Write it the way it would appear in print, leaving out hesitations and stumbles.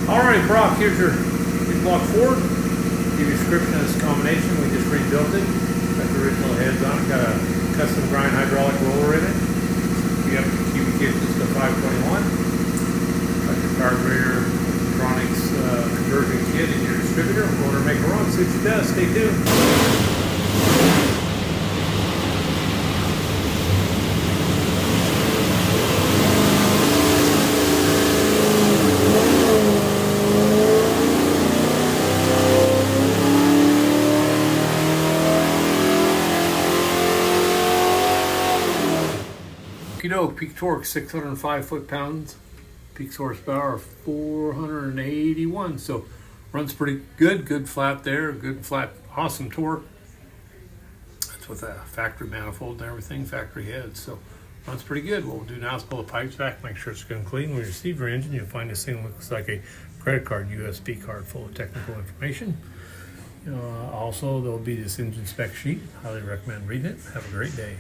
Alright, Brock, here's your big block Ford. Give you a description of this combination. We just rebuilt it. Got the original heads on it. Got a custom grind hydraulic roller in it. We have the cubic inches to 521. Got your carburetor, electronics conversion kit in your distributor. We're going to make a run. See what it does. Stay tuned. Peak torque 605 foot-pounds, peak horsepower 481. So runs pretty good. Good flat there. Good flat. Awesome torque. That's with a factory manifold and everything. Factory head. So runs pretty good. What we'll do now is pull the pipes back, make sure it's good and clean. When you receive your engine, you'll find this thing looks like a credit card USB card full of technical information. Also, there'll be this engine spec sheet. Highly recommend reading it. Have a great day.